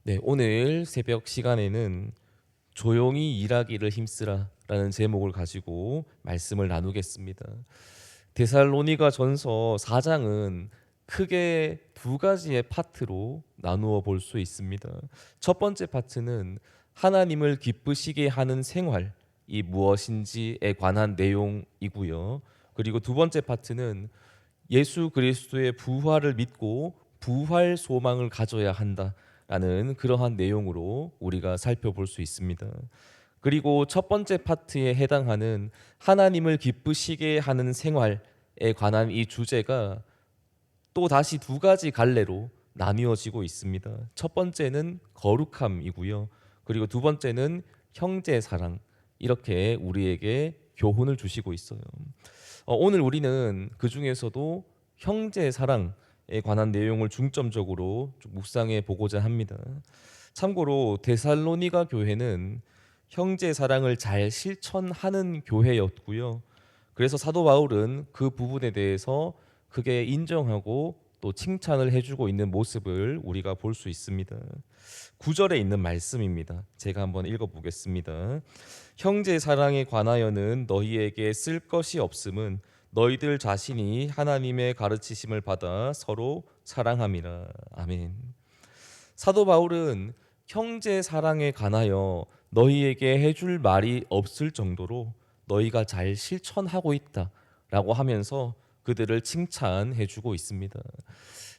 네, 오늘 새벽 시간에는 조용히 일하기를 힘쓰라라는 제목을 가지고 말씀을 나누겠습니다. 데살로니가 전서 4장은 크게 두 가지의 파트로 나누어 볼 수 있습니다. 첫 번째 파트는 하나님을 기쁘시게 하는 생활이 무엇인지에 관한 내용이고요. 그리고 두 번째 파트는 예수 그리스도의 부활을 믿고 부활 소망을 가져야 한다라는 그러한 내용으로 우리가 살펴볼 수 있습니다. 그리고 첫 번째 파트에 해당하는 하나님을 기쁘시게 하는 생활에 관한 이 주제가 또 다시 두 가지 갈래로 나뉘어지고 있습니다. 첫 번째는 거룩함이고요. 그리고 두 번째는 형제 사랑. 이렇게 우리에게 교훈을 주시고 있어요. 오늘 우리는 그 중에서도 형제 사랑에 관한 내용을 중점적으로 좀 묵상해 보고자 합니다. 참고로 데살로니가 교회는 형제 사랑을 잘 실천하는 교회였고요. 그래서 사도 바울은 그 부분에 대해서 크게 인정하고 또 칭찬을 해주고 있는 모습을 우리가 볼 수 있습니다. 9절에 있는 말씀입니다. 제가 한번 읽어보겠습니다. 형제 사랑에 관하여는 너희에게 쓸 것이 없음은 너희들 자신이 하나님의 가르치심을 받아 서로 사랑함이라. 아멘. 사도 바울은 형제 사랑에 관하여 너희에게 해줄 말이 없을 정도로 너희가 잘 실천하고 있다라고 하면서 그들을 칭찬해주고 있습니다.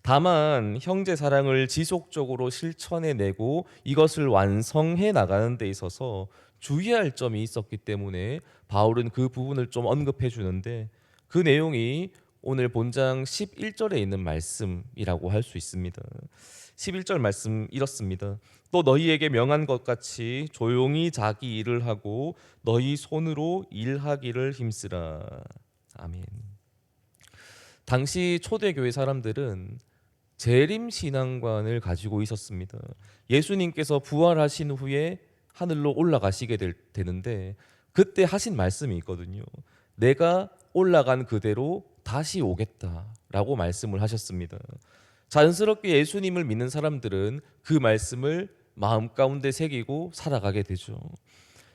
다만 형제 사랑을 지속적으로 실천해내고 이것을 완성해 나가는 데 있어서 주의할 점이 있었기 때문에 바울은 그 부분을 좀 언급해 주는데 그 내용이 오늘 본장 11절에 있는 말씀이라고 할 수 있습니다. 11절 말씀 이렇습니다. 또 너희에게 명한 것 같이 조용히 자기 일을 하고 너희 손으로 일하기를 힘쓰라. 아멘. 당시 초대교회 사람들은 재림 신앙관을 가지고 있었습니다. 예수님께서 부활하신 후에 하늘로 올라가시게 되는데 그때 하신 말씀이 있거든요. 내가 올라간 그대로 다시 오겠다라고 말씀을 하셨습니다. 자연스럽게 예수님을 믿는 사람들은 그 말씀을 마음 가운데 새기고 살아가게 되죠.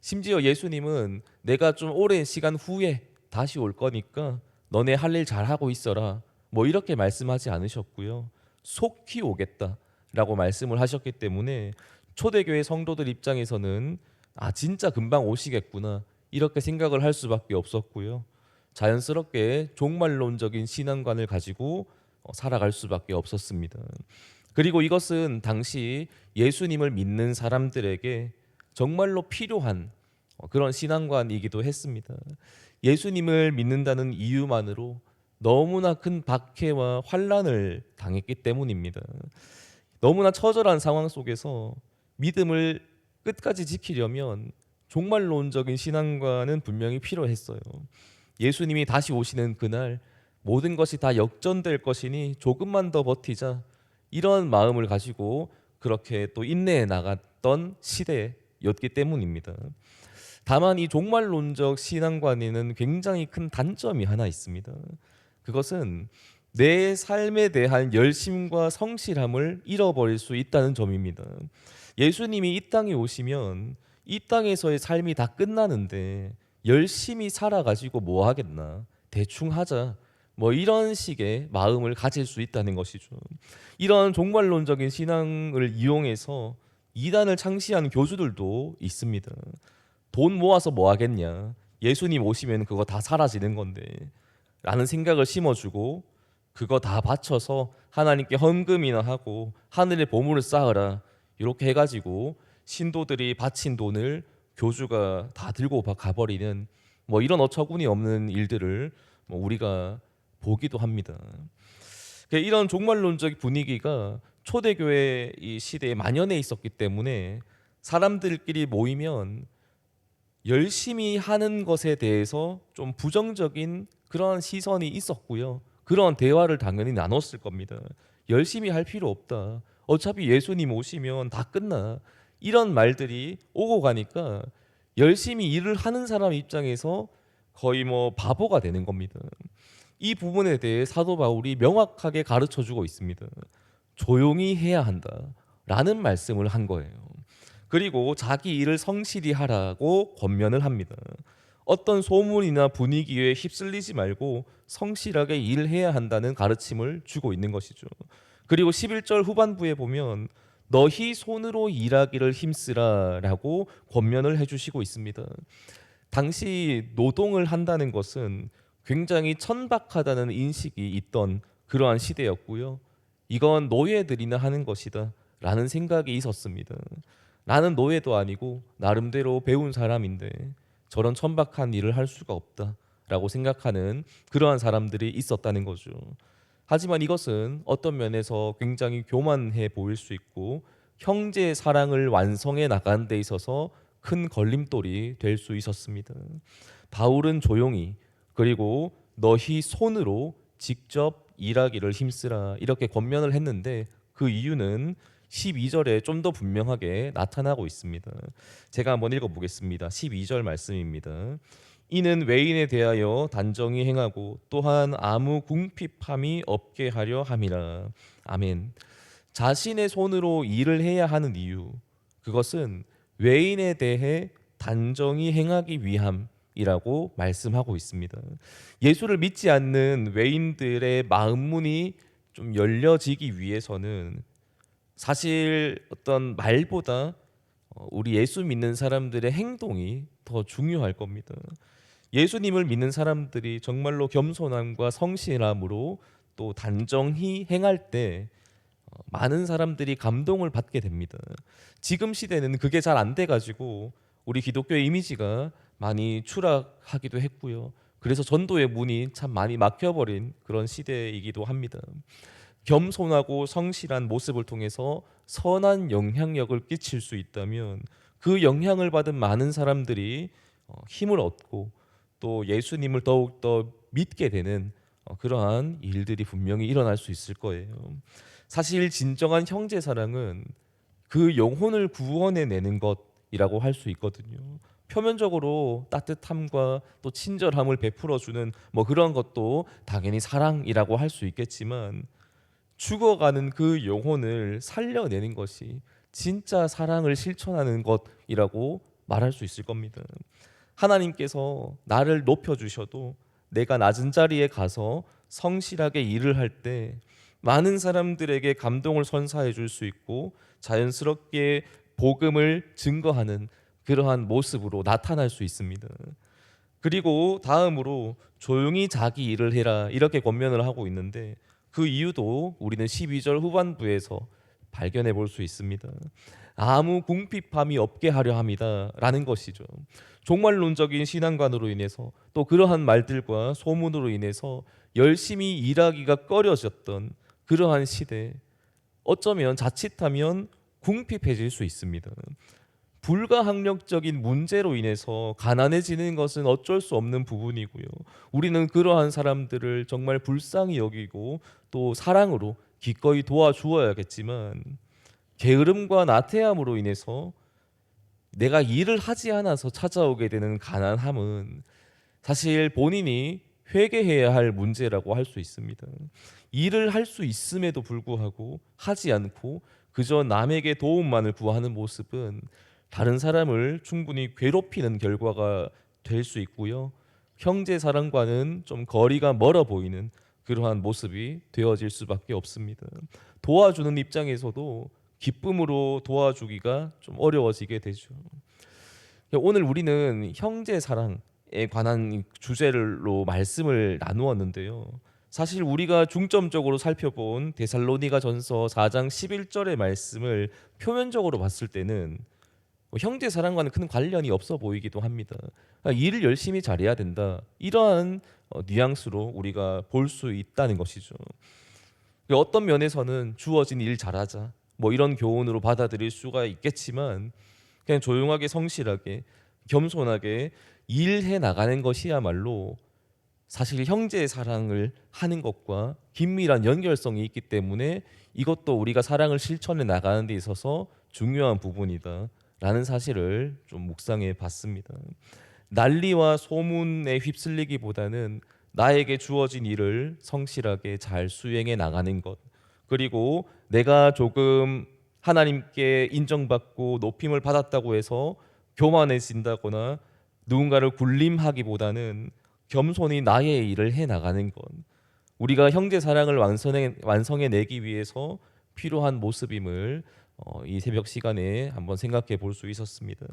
심지어 예수님은 내가 좀 오랜 시간 후에 다시 올 거니까 너네 할 일 잘하고 있어라. 뭐 이렇게 말씀하지 않으셨고요. 속히 오겠다라고 말씀을 하셨기 때문에 초대교회 성도들 입장에서는 아 진짜 금방 오시겠구나 이렇게 생각을 할 수밖에 없었고요. 자연스럽게 종말론적인 신앙관을 가지고 살아갈 수밖에 없었습니다. 그리고 이것은 당시 예수님을 믿는 사람들에게 정말로 필요한 그런 신앙관이기도 했습니다. 예수님을 믿는다는 이유만으로 너무나 큰 박해와 환난을 당했기 때문입니다. 너무나 처절한 상황 속에서 믿음을 끝까지 지키려면 종말론적인 신앙관은 분명히 필요했어요. 예수님이 다시 오시는 그날 모든 것이 다 역전될 것이니 조금만 더 버티자 이런 마음을 가지고 그렇게 또 인내해 나갔던 시대였기 때문입니다. 다만 이 종말론적 신앙관에는 굉장히 큰 단점이 하나 있습니다. 그것은 내 삶에 대한 열심과 성실함을 잃어버릴 수 있다는 점입니다. 예수님이 이 땅에 오시면 이 땅에서의 삶이 다 끝나는데 열심히 살아가지고 뭐 하겠나? 대충 하자. 뭐 이런 식의 마음을 가질 수 있다는 것이죠. 이런 종말론적인 신앙을 이용해서 이단을 창시한 교주들도 있습니다. 돈 모아서 뭐 하겠냐? 예수님 오시면 그거 다 사라지는 건데. 라는 생각을 심어주고 그거 다 바쳐서 하나님께 헌금이나 하고 하늘의 보물을 쌓으라. 이렇게 해가지고 신도들이 바친 돈을 교주가 다 들고 가버리는 뭐 이런 어처구니 없는 일들을 뭐 우리가 보기도 합니다. 이런 종말론적 분위기가 초대교회 이 시대에 만연해 있었기 때문에 사람들끼리 모이면 열심히 하는 것에 대해서 좀 부정적인 그런 시선이 있었고요. 그런 대화를 당연히 나눴을 겁니다. 열심히 할 필요 없다. 어차피 예수님 오시면 다 끝나. 이런 말들이 오고 가니까 열심히 일을 하는 사람 입장에서 거의 뭐 바보가 되는 겁니다. 이 부분에 대해 사도 바울이 명확하게 가르쳐 주고 있습니다. 조용히 해야 한다. 라는 말씀을 한 거예요. 그리고 자기 일을 성실히 하라고 권면을 합니다. 어떤 소문이나 분위기에 휩쓸리지 말고 성실하게 일해야 한다는 가르침을 주고 있는 것이죠. 그리고 11절 후반부에 보면 너희 손으로 일하기를 힘쓰라라고 권면을 해주시고 있습니다. 당시 노동을 한다는 것은 굉장히 천박하다는 인식이 있던 그러한 시대였고요. 이건 노예들이나 하는 것이다 라는 생각이 있었습니다. 나는 노예도 아니고 나름대로 배운 사람인데 저런 천박한 일을 할 수가 없다라고 생각하는 그러한 사람들이 있었다는 거죠. 하지만 이것은 어떤 면에서 굉장히 교만해 보일 수 있고 형제 사랑을 완성해 나가는 데 있어서 큰 걸림돌이 될 수 있었습니다. 바울은 조용히 그리고 너희 손으로 직접 일하기를 힘쓰라 이렇게 권면을 했는데 그 이유는 12절에 좀 더 분명하게 나타나고 있습니다. 제가 한번 읽어보겠습니다. 12절 말씀입니다. 이는 외인에 대하여 단정히 행하고 또한 아무 궁핍함이 없게 하려 함이라. 아멘. 자신의 손으로 일을 해야 하는 이유, 그것은 외인에 대해 단정히 행하기 위함이라고 말씀하고 있습니다. 예수를 믿지 않는 외인들의 마음문이 좀 열려지기 위해서는 사실 어떤 말보다 우리 예수 믿는 사람들의 행동이 더 중요할 겁니다. 예수님을 믿는 사람들이 정말로 겸손함과 성실함으로 또 단정히 행할 때 많은 사람들이 감동을 받게 됩니다. 지금 시대는 그게 잘 안 돼가지고 우리 기독교의 이미지가 많이 추락하기도 했고요. 그래서 전도의 문이 참 많이 막혀버린 그런 시대이기도 합니다. 겸손하고 성실한 모습을 통해서 선한 영향력을 끼칠 수 있다면 그 영향을 받은 많은 사람들이 힘을 얻고 또 예수님을 더욱더 믿게 되는 그러한 일들이 분명히 일어날 수 있을 거예요. 사실 진정한 형제 사랑은 그 영혼을 구원해내는 것이라고 할 수 있거든요. 표면적으로 따뜻함과 또 친절함을 베풀어주는 뭐 그런 것도 당연히 사랑이라고 할 수 있겠지만 죽어가는 그 영혼을 살려내는 것이 진짜 사랑을 실천하는 것이라고 말할 수 있을 겁니다. 하나님께서 나를 높여주셔도 내가 낮은 자리에 가서 성실하게 일을 할 때 많은 사람들에게 감동을 선사해 줄 수 있고 자연스럽게 복음을 증거하는 그러한 모습으로 나타날 수 있습니다. 그리고 다음으로 조용히 자기 일을 해라 이렇게 권면을 하고 있는데 그 이유도 우리는 12절 후반부에서 발견해 볼 수 있습니다. 아무 궁핍함이 없게 하려 함이다라는 것이죠. 종말론적인 신앙관으로 인해서 또 그러한 말들과 소문으로 인해서 열심히 일하기가 꺼려졌던 그러한 시대, 어쩌면 자칫하면 궁핍해질 수 있습니다. 불가항력적인 문제로 인해서 가난해지는 것은 어쩔 수 없는 부분이고요. 우리는 그러한 사람들을 정말 불쌍히 여기고 또 사랑으로 기꺼이 도와주어야겠지만 게으름과 나태함으로 인해서 내가 일을 하지 않아서 찾아오게 되는 가난함은 사실 본인이 회개해야 할 문제라고 할 수 있습니다. 일을 할 수 있음에도 불구하고 하지 않고 그저 남에게 도움만을 구하는 모습은 다른 사람을 충분히 괴롭히는 결과가 될 수 있고요. 형제 사랑과는 좀 거리가 멀어 보이는 그러한 모습이 되어질 수밖에 없습니다. 도와주는 입장에서도 기쁨으로 도와주기가 좀 어려워지게 되죠. 오늘 우리는 형제 사랑에 관한 주제로 말씀을 나누었는데요. 사실 우리가 중점적으로 살펴본 데살로니가전서 4장 11절의 말씀을 표면적으로 봤을 때는 형제 사랑과는 큰 관련이 없어 보이기도 합니다. 그러니까 일을 열심히 잘해야 된다. 이러한 뉘앙스로 우리가 볼 수 있다는 것이죠. 어떤 면에서는 주어진 일 잘하자. 뭐 이런 교훈으로 받아들일 수가 있겠지만 그냥 조용하게 성실하게 겸손하게 일해 나가는 것이야말로 사실 형제의 사랑을 하는 것과 긴밀한 연결성이 있기 때문에 이것도 우리가 사랑을 실천해 나가는 데 있어서 중요한 부분이다라는 사실을 좀 묵상해 봤습니다. 난리와 소문에 휩쓸리기보다는 나에게 주어진 일을 성실하게 잘 수행해 나가는 것, 그리고 내가 조금 하나님께 인정받고 높임을 받았다고 해서 교만해진다거나 누군가를 굴림하기보다는 겸손히 나의 일을 해 나가는 것, 우리가 형제 사랑을 완성해 내기 위해서 필요한 모습임을 이 새벽 시간에 한번 생각해 볼 수 있었습니다.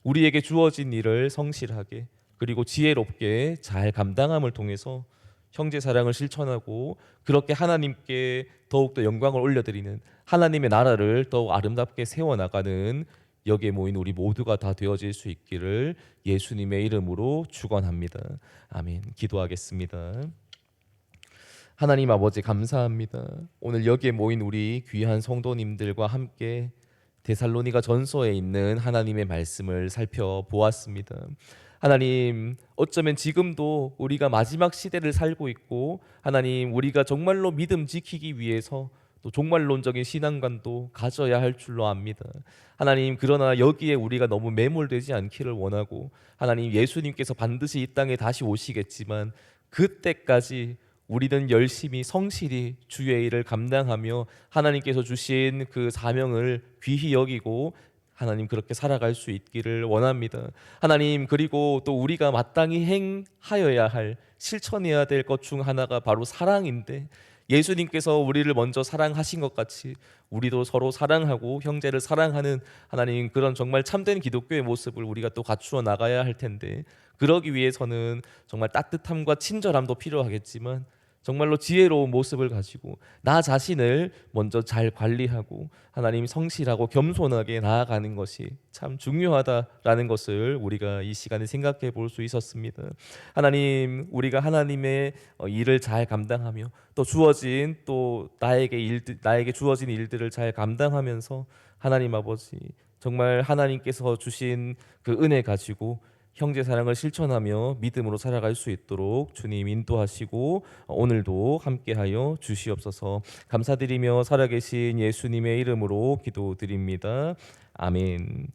우리에게 주어진 일을 성실하게 그리고 지혜롭게 잘 감당함을 통해서 형제 사랑을 실천하고 그렇게 하나님께 더욱더 영광을 올려드리는, 하나님의 나라를 더욱 아름답게 세워나가는 여기에 모인 우리 모두가 다 되어질 수 있기를 예수님의 이름으로 축원합니다. 아멘. 기도하겠습니다. 하나님 아버지 감사합니다. 오늘 여기에 모인 우리 귀한 성도님들과 함께 데살로니가 전서에 있는 하나님의 말씀을 살펴보았습니다. 하나님, 어쩌면 지금도 우리가 마지막 시대를 살고 있고, 하나님, 우리가 정말로 믿음 지키기 위해서 또 종말론적인 신앙관도 가져야 할 줄로 압니다. 하나님, 그러나 여기에 우리가 너무 매몰되지 않기를 원하고, 하나님, 예수님께서 반드시 이 땅에 다시 오시겠지만 그때까지 우리는 열심히 성실히 주의 일을 감당하며 하나님께서 주신 그 사명을 귀히 여기고 하나님 그렇게 살아갈 수 있기를 원합니다. 하나님, 그리고 또 우리가 마땅히 행하여야 할, 실천해야 될 것 중 하나가 바로 사랑인데, 예수님께서 우리를 먼저 사랑하신 것 같이 우리도 서로 사랑하고 형제를 사랑하는 하나님 그런 정말 참된 기독교의 모습을 우리가 또 갖추어 나가야 할 텐데, 그러기 위해서는 정말 따뜻함과 친절함도 필요하겠지만 정말로 지혜로운 모습을 가지고 나 자신을 먼저 잘 관리하고 하나님 성실하고 겸손하게 나아가는 것이 참 중요하다라는 것을 우리가 이 시간에 생각해 볼 수 있었습니다. 하나님, 우리가 하나님의 일을 잘 감당하며 또 주어진 또 나에게 주어진 일들을 잘 감당하면서 하나님 아버지 정말 하나님께서 주신 그 은혜 가지고 형제 사랑을 실천하며 믿음으로 살아갈 수 있도록 주님 인도하시고 오늘도 함께하여 주시옵소서. 감사드리며 살아계신 예수님의 이름으로 기도드립니다. 아멘.